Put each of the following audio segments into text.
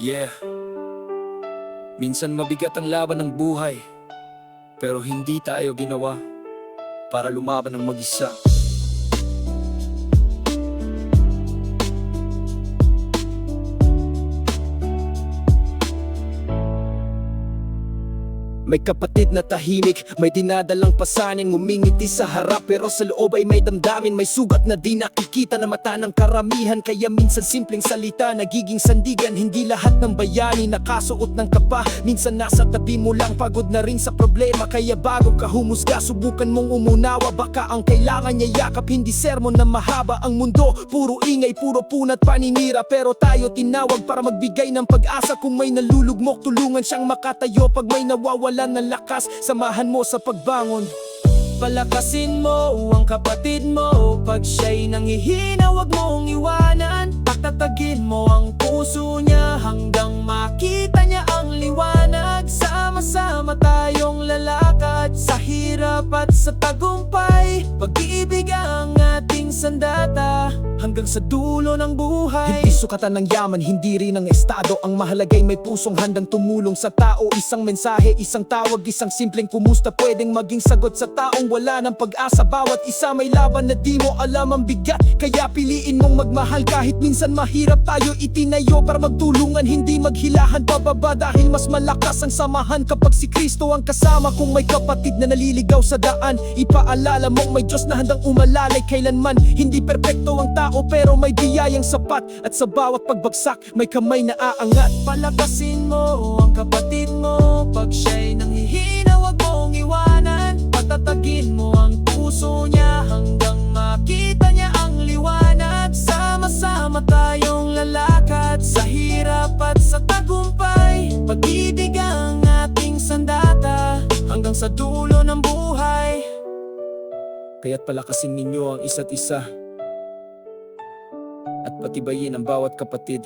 Yeah, minsan mabigat ang laban ng buhay, pero hindi tayo ginawa para lumaban ng mag-isa. May kapatid na tahimik, may dinadalang pasanin, ngumingiti sa harap pero sa loob ay may damdamin. May sugat na di nakikita na mata ng karamihan, kaya minsan simpleng salita nagiging sandigan. Hindi lahat ng bayani nakasuot ng kapa, minsan nasa tabi mo lang pagod na rin sa problema. Kaya bago ka humusga, subukan mong umunawa. Baka ang kailangan niya yakap, hindi sermon na mahaba. Ang mundo, puro ingay, puro punat paninira, pero tayo tinawag para magbigay ng pag-asa. Kung may nalulugmok, tulungan siyang makatayo. Pag may nawawala ng lakas, samahan mo sa pagbangon. Palakasin mo ang kapatid mo, pag siya'y nanghihina wag mong iwanan. Patatagin mo ang puso niya hanggang makita niya ang liwanag. Sama-sama tayong lalakad sa hirap at sa tagumpay. Pag-ibig ang ating sandata hanggang sa dulo ng buhay. Hindi sukatan ng yaman, hindi rin ang estado. Ang mahalagay may pusong handang tumulong sa tao. Isang mensahe, isang tawag, isang simpleng kumusta, pwedeng maging sagot sa taong wala ng pag-asa. Bawat isa may laban na di mo alam ang bigat, kaya piliin mong magmahal kahit minsan mahirap. Tayo itinayo para magtulungan, hindi maghilahan pababa, dahil mas malakas ang samahan kapag si Kristo ang kasama. Kung may kapatid na naliligaw sa daan, ipaalala mong may Diyos na handang umalalay kailanman. Hindi perpekto ang tao pero may biyayang sapat, at sa bawat pagbagsak may kamay na aangat. Palakasin mo ang kapatid mo, pag siya'y nanghihina wag mong iwanan. Patatagin mo ang puso niya hanggang makita niya ang liwanag. Sama-sama tayong lalakad sa hirap at sa tagumpay. Pag-ibig ang ating sandata hanggang sa dulo ng buhay. Kaya't palakasin ninyo ang isa't isa at patibayin ang bawat kapatid.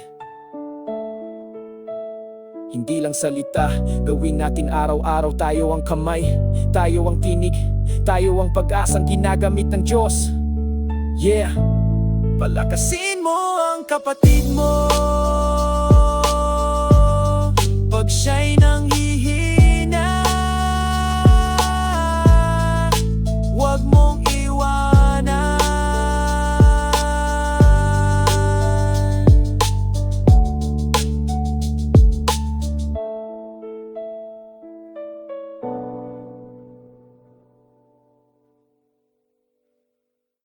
Hindi lang salita, gawin natin araw-araw. Tayo ang kamay, tayo ang tinig, tayo ang pag-asang ginagamit ng Diyos. Yeah, palakasin mo ang kapatid mo, pag siya'y